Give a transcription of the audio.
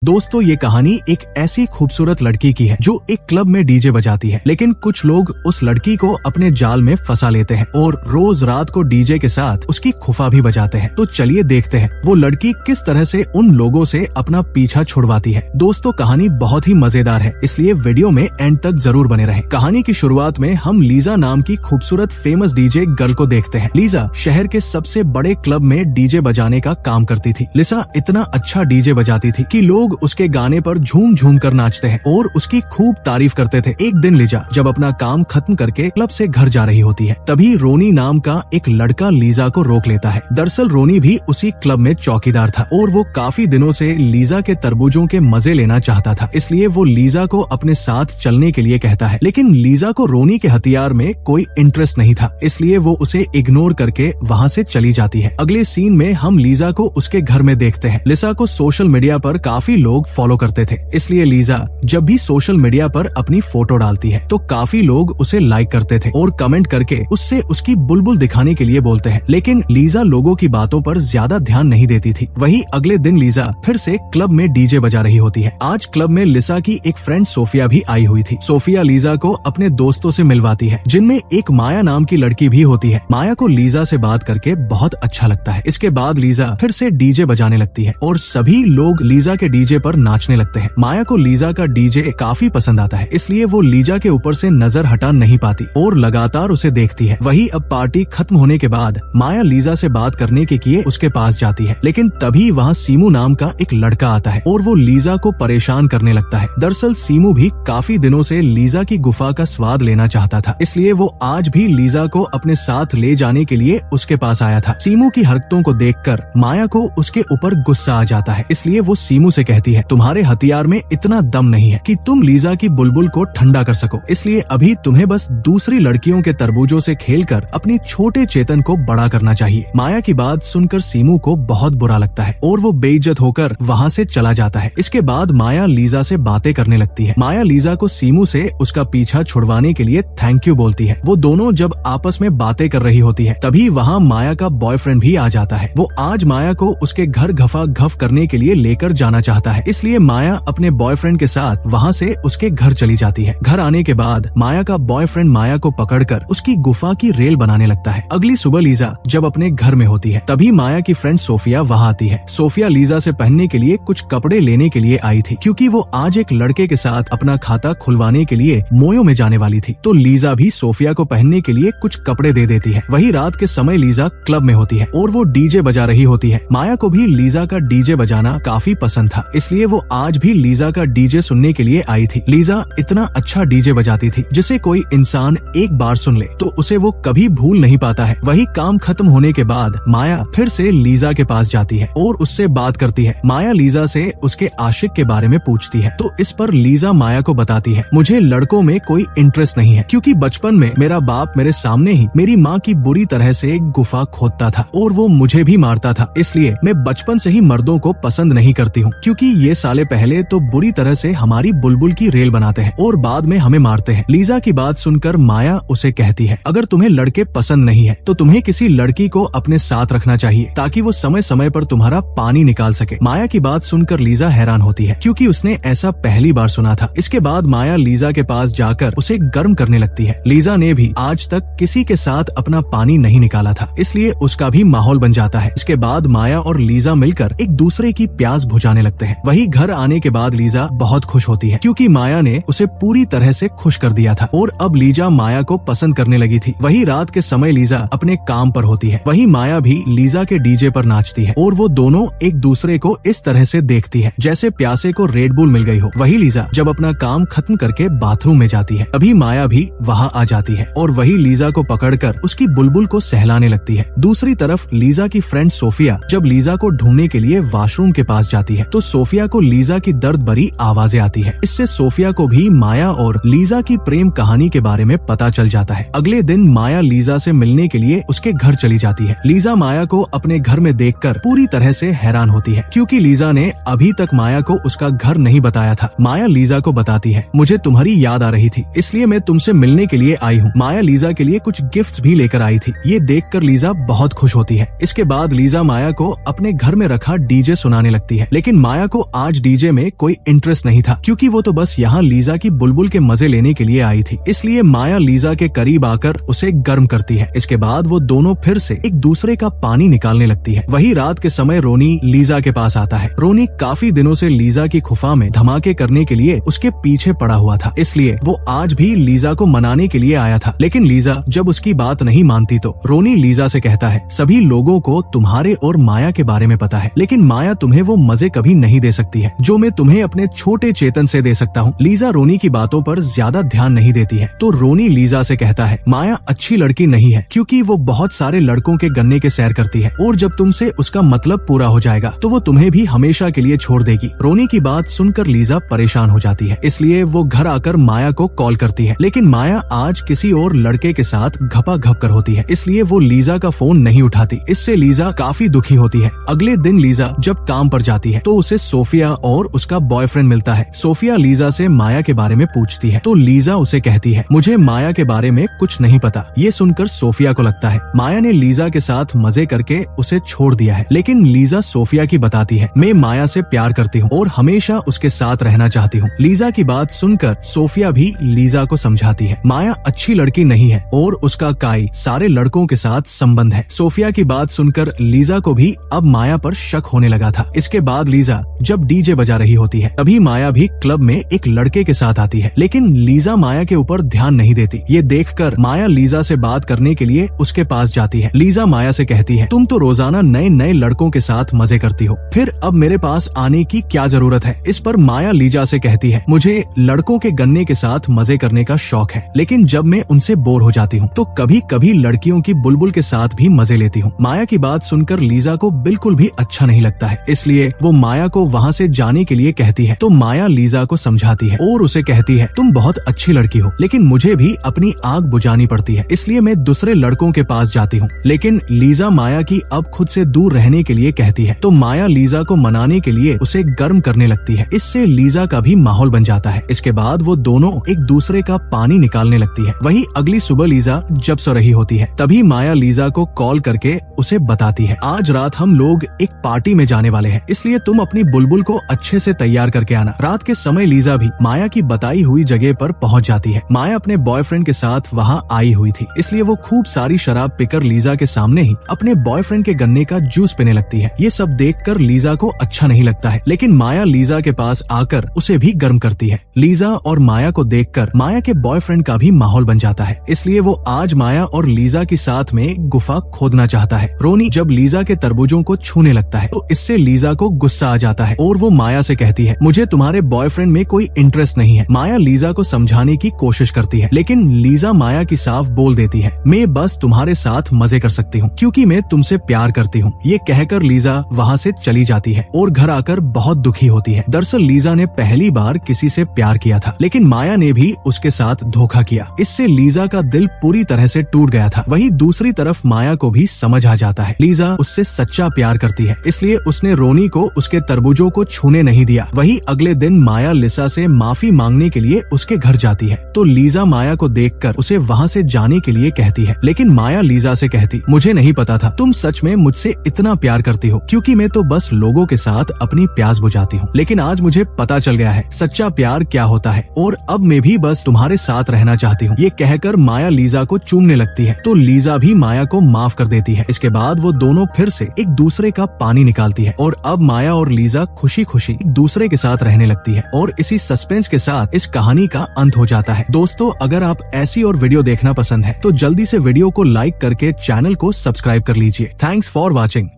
दोस्तों ये कहानी एक ऐसी खूबसूरत लड़की की है जो एक क्लब में डीजे बजाती है, लेकिन कुछ लोग उस लड़की को अपने जाल में फंसा लेते हैं और रोज रात को डीजे के साथ उसकी खुफा भी बजाते हैं। तो चलिए देखते हैं वो लड़की किस तरह से उन लोगों से अपना पीछा छुड़वाती है। दोस्तों कहानी बहुत ही मजेदार है, इसलिए वीडियो में एंड तक जरूर बने रहें। कहानी की शुरुआत में हम लीजा नाम की खूबसूरत फेमस डीजे गर्ल को देखते हैं। लीजा शहर के सबसे बड़े क्लब में डीजे बजाने का काम करती थी। लिसा इतना अच्छा डीजे बजाती थी कि लोग उसके गाने पर झूम झूम कर नाचते हैं और उसकी खूब तारीफ करते थे। एक दिन लीजा जब अपना काम खत्म करके क्लब से घर जा रही होती है, तभी रोनी नाम का एक लड़का लीजा को रोक लेता है। दरअसल रोनी भी उसी क्लब में चौकीदार था और वो काफी दिनों से लीजा के तरबूजों के मजे लेना चाहता था, इसलिए वो लीजा को अपने साथ चलने के लिए कहता है। लेकिन लीजा को रोनी के हथियार में कोई इंटरेस्ट नहीं था, इसलिए वो उसे इग्नोर करके वहाँ से चली जाती है। अगले सीन में हम लीजा को उसके घर में देखते हैं। लिसा को सोशल मीडिया पर काफी लोग फॉलो करते थे, इसलिए लीजा जब भी सोशल मीडिया पर अपनी फोटो डालती है तो काफी लोग उसे लाइक करते थे और कमेंट करके उससे उसकी बुलबुल दिखाने के लिए बोलते हैं। लेकिन लीजा लोगों की बातों पर ज्यादा ध्यान नहीं देती थी। वही अगले दिन लीजा फिर से क्लब में डीजे बजा रही होती है। आज क्लब में लिसा की एक फ्रेंड सोफिया भी आई हुई थी। सोफिया लीजा को अपने दोस्तों से मिलवाती है, जिनमें एक माया नाम की लड़की भी होती है। माया को लीजा से बात करके बहुत अच्छा लगता है। इसके बाद लीजा फिर से डीजे बजाने लगती है और सभी लोग लीजा के डीजे पर नाचने लगते हैं। माया को लीजा का डीजे काफी पसंद आता है, इसलिए वो लीजा के ऊपर से नजर हटा नहीं पाती और लगातार उसे देखती है। वही अब पार्टी खत्म होने के बाद माया लीजा से बात करने के लिए उसके पास जाती है, लेकिन तभी वहाँ सीमू नाम का एक लड़का आता है और वो लीजा को परेशान करने लगता है। दरअसल सीमू भी काफी दिनों से लीजा की गुफा का स्वाद लेना चाहता था, इसलिए वो आज भी लीजा को अपने साथ ले जाने के लिए उसके पास आया था। सीमू की हरकतों को देखकर माया को उसके ऊपर गुस्सा आ जाता है, इसलिए वो सीमू से कहती है, तुम्हारे हथियार में इतना दम नहीं है कि तुम लीजा की बुलबुल को ठंडा कर सको, इसलिए अभी तुम्हें बस दूसरी लड़कियों के तरबूजों से खेलकर अपनी छोटे चेतन को बड़ा करना चाहिए। माया की बात सुनकर सीमू को बहुत बुरा लगता है और वो बेइज्जत होकर वहाँ से चला जाता है। इसके बाद माया लीजा से बातें करने लगती है। माया लीजा को सीमू से उसका पीछा छुड़वाने के लिए थैंक यू बोलती है। वो दोनों जब आपस में बातें कर रही होती है, तभी वहाँ माया का बॉयफ्रेंड भी आ जाता है। वो आज माया को उसके घर घफा घफ करने के लिए लेकर जाना चाहता है, इसलिए माया अपने बॉयफ्रेंड के साथ वहाँ से उसके घर चली जाती है। घर आने के बाद माया का बॉयफ्रेंड माया को पकड़कर उसकी गुफा की रेल बनाने लगता है। अगली सुबह लीजा जब अपने घर में होती है, तभी माया की फ्रेंड सोफिया वहाँ आती है। सोफिया लीजा से पहनने के लिए कुछ कपड़े लेने के लिए आई थी, क्योंकि वो आज एक लड़के के साथ अपना खाता खुलवाने के लिए मोयो में जाने वाली थी। तो लीजा भी सोफिया को पहनने के लिए कुछ कपड़े दे देती है। वही रात के समय लीजा क्लब में होती है और वो डीजे बजा रही होती है। माया को भी लीजा का डीजे बजाना काफी पसंद था, इसलिए वो आज भी लीजा का डीजे सुनने के लिए आई थी। लीजा इतना अच्छा डीजे बजाती थी जिसे कोई इंसान एक बार सुन ले तो उसे वो कभी भूल नहीं पाता है। वही काम खत्म होने के बाद माया फिर से लीजा के पास जाती है और उससे बात करती है। माया लीजा से उसके आशिक के बारे में पूछती है, तो इस पर लीजा माया को बताती है, मुझे लड़कों में कोई इंटरेस्ट नहीं है, क्योंकि बचपन में मेरा बाप मेरे सामने ही मेरी माँ की बुरी तरह से एक गुफा खोदता था और वो मुझे भी मारता था, इसलिए मैं बचपन से ही मर्दों को पसंद नहीं करती हूँ, क्योंकि ये साले पहले तो बुरी तरह से हमारी बुलबुल की रेल बनाते हैं और बाद में हमें मारते हैं। लीजा की बात सुनकर माया उसे कहती है, अगर तुम्हें लड़के पसंद नहीं है तो तुम्हें किसी लड़की को अपने साथ रखना चाहिए ताकि वो समय समय पर तुम्हारा पानी निकाल सके। माया की बात सुनकर लीजा हैरान होती है, क्योंकि उसने ऐसा पहली बार सुना था। इसके बाद माया लीजा के पास जाकर उसे गर्म करने लगती है। लीजा ने भी आज तक किसी के साथ अपना पानी नहीं निकाला था, इसलिए उसका भी माहौल बन जाता है। इसके बाद माया और लीजा मिलकर एक दूसरे की प्यास बुझाने लगते हैं। वही घर आने के बाद लीजा बहुत खुश होती है, क्योंकि माया ने उसे पूरी तरह से खुश कर दिया था और अब लीजा माया को पसंद करने लगी थी। वही रात के समय लीजा अपने काम पर होती है। वही माया भी लीजा के डीजे पर नाचती है और वो दोनों एक दूसरे को इस तरह से देखती है जैसे प्यासे को रेड बुल मिल गई हो। वही लीजा जब अपना काम खत्म करके बाथरूम में जाती है, तभी माया भी वहाँ आ जाती है और वही लीजा को पकड़कर उसकी बुलबुल को सहलाने लगती है। दूसरी तरफ लीजा की फ्रेंड सोफिया जब लीजा को ढूंढने के लिए वॉशरूम के पास जाती है, तो सोफिया को लीजा की दर्द भरी आवाजें आती है। इससे सोफिया को भी माया और लीजा की प्रेम कहानी के बारे में पता चल जाता है। अगले दिन माया लीजा से मिलने के लिए उसके घर चली जाती है। लीजा माया को अपने घर में देखकर पूरी तरह से हैरान होती है, क्योंकि लीजा ने अभी तक माया को उसका घर नहीं बताया था। माया लीजा को बताती है, मुझे तुम्हारी याद आ रही थी, इसलिए मैं तुमसे मिलने के लिए आई हूँ। माया लीजा के लिए कुछ गिफ्ट्स भी लेकर आई थी। ये देखकर लीजा बहुत खुश होती है। इसके बाद लीजा माया को अपने घर में रखा डीजे सुनाने लगती है, लेकिन माया को को आज डीजे में कोई इंटरेस्ट नहीं था, क्योंकि वो तो बस यहाँ लीजा की बुलबुल के मजे लेने के लिए आई थी। इसलिए माया लीजा के करीब आकर उसे गर्म करती है। इसके बाद वो दोनों फिर से एक दूसरे का पानी निकालने लगती है। वही रात के समय रोनी लीजा के पास आता है। रोनी काफी दिनों से लीजा की खुफा में धमाके करने के लिए उसके पीछे पड़ा हुआ था, इसलिए वो आज भी लीजा को मनाने के लिए आया था। लेकिन लीजा जब उसकी बात नहीं मानती तो रोनी लीजा से कहता है, सभी लोगों को तुम्हारे और माया के बारे में पता है, लेकिन माया तुम्हें वो मजे कभी नहीं दे सकती है जो मैं तुम्हें अपने छोटे चेतन से दे सकता हूँ। लीजा रोनी की बातों पर ज्यादा ध्यान नहीं देती है, तो रोनी लीजा से कहता है, माया अच्छी लड़की नहीं है, क्योंकि वो बहुत सारे लड़कों के गन्ने के सैर करती है और जब तुमसे उसका मतलब पूरा हो जाएगा तो वो तुम्हें भी हमेशा के लिए छोड़ देगी। रोनी की बात सुनकर लीजा परेशान हो जाती है, इसलिए वो घर आकर माया को कॉल करती है। लेकिन माया आज किसी और लड़के के साथ घपा-घप कर होती है, इसलिए वो लीजा का फोन नहीं उठाती। इससे लीजा काफी दुखी होती है। अगले दिन लीजा जब काम पर जाती है तो उसे सोफिया और उसका बॉयफ्रेंड मिलता है। सोफिया लीजा से माया के बारे में पूछती है तो लीजा उसे कहती है, मुझे माया के बारे में कुछ नहीं पता। ये सुनकर सोफिया को लगता है माया ने लीजा के साथ मजे करके उसे छोड़ दिया है, लेकिन लीजा सोफिया की बताती है, मैं माया से प्यार करती हूँ और हमेशा उसके साथ रहना चाहती हूँ। लीजा की बात सुनकर सोफिया भी लीजा को समझाती है, माया अच्छी लड़की नहीं है और उसका काई सारे लड़कों के साथ संबंध है। सोफिया की बात सुनकर लीजा को भी अब माया पर शक होने लगा था। इसके बाद लीजा जब डीजे बजा रही होती है तभी माया भी क्लब में एक लड़के के साथ आती है, लेकिन लीजा माया के ऊपर ध्यान नहीं देती। ये देखकर माया लीजा से बात करने के लिए उसके पास जाती है। लीजा माया से कहती है, तुम तो रोजाना नए नए लड़कों के साथ मजे करती हो, फिर अब मेरे पास आने की क्या जरूरत है। इस पर माया लीजा से कहती है, मुझे लड़कों के गन्ने के साथ मजे करने का शौक है, लेकिन जब मैं उनसे बोर हो जाती हूँ तो कभी कभी लड़कियों की बुलबुल के साथ भी मजे लेती हूँ। माया की बात सुनकर लीजा को बिल्कुल भी अच्छा नहीं लगता है, इसलिए वो माया को वहाँ से जाने के लिए कहती है। तो माया लीजा को समझाती है और उसे कहती है, तुम बहुत अच्छी लड़की हो, लेकिन मुझे भी अपनी आग बुझानी पड़ती है, इसलिए मैं दूसरे लड़कों के पास जाती हूँ। लेकिन लीजा माया की अब खुद से दूर रहने के लिए कहती है, तो माया लीजा को मनाने के लिए उसे गर्म करने लगती है। इससे लीजा का भी माहौल बन जाता है। इसके बाद वो दोनों एक दूसरे का पानी निकालने लगती है। वही अगली सुबह लीजा जब सो रही होती है तभी माया लीजा को कॉल करके उसे बताती है, आज रात हम लोग एक पार्टी में जाने वाले हैं, इसलिए तुम अपनी बुलबुल को अच्छे से तैयार करके आना। रात के समय लीजा भी माया की बताई हुई जगह पर पहुंच जाती है। माया अपने बॉयफ्रेंड के साथ वहां आई हुई थी, इसलिए वो खूब सारी शराब पीकर लीजा के सामने ही अपने बॉयफ्रेंड के गन्ने का जूस पीने लगती है। ये सब देखकर लीजा को अच्छा नहीं लगता है, लेकिन माया लीजा के पास आकर उसे भी गर्म करती है। लीजा और माया को देखकर माया के बॉयफ्रेंड का भी माहौल बन जाता है, इसलिए वो आज माया और लीजा के साथ में गुफा खोदना चाहता है। रोनी जब लीजा के तरबूजों को छूने लगता है तो इससे लीजा को गुस्सा आ जाता है और वो माया से कहती है, मुझे तुम्हारे बॉयफ्रेंड में कोई इंटरेस्ट नहीं है। माया लीजा को समझाने की कोशिश करती है, लेकिन लीजा माया की साफ बोल देती है, मैं बस तुम्हारे साथ मजे कर सकती हूँ क्योंकि मैं तुमसे प्यार करती हूँ। ये कहकर लीजा वहाँ से चली जाती है और घर आकर बहुत दुखी होती है। दरअसल लीजा ने पहली बार किसी से प्यार किया था, लेकिन माया ने भी उसके साथ धोखा किया। इससे लीजा का दिल पूरी तरह से टूट गया था। वहीं दूसरी तरफ माया को भी समझ आ जाता है लीजा उससे सच्चा प्यार करती है, इसलिए उसने रोनी को उसके तरबूजों को छूने नहीं दिया। वहीं अगले दिन माया लिसा से माफी मांगने के लिए उसके घर जाती है, तो लीजा माया को देखकर उसे वहाँ से जाने के लिए कहती है, लेकिन माया लीजा से कहती, मुझे नहीं पता था तुम सच में मुझसे इतना प्यार करती हो, क्योंकि मैं तो बस लोगों के साथ अपनी प्यास बुझाती हूँ, लेकिन आज मुझे पता चल गया है सच्चा प्यार क्या होता है और अब मैं भी बस तुम्हारे साथ रहना चाहती हूँ। ये कहकर माया लीजा को चूमने लगती है, तो लीजा भी माया को माफ कर देती है। इसके बाद वो दोनों फिर से एक दूसरे का पानी निकालती है और अब माया और लीजा खुशी खुशी एक दूसरे के साथ रहने लगती है और इसी सस्पेंस के साथ इस कहानी का अंत हो जाता है। दोस्तों, अगर आप ऐसी और वीडियो देखना पसंद है तो जल्दी से वीडियो को लाइक करके चैनल को सब्सक्राइब कर लीजिए। Thanks for watching.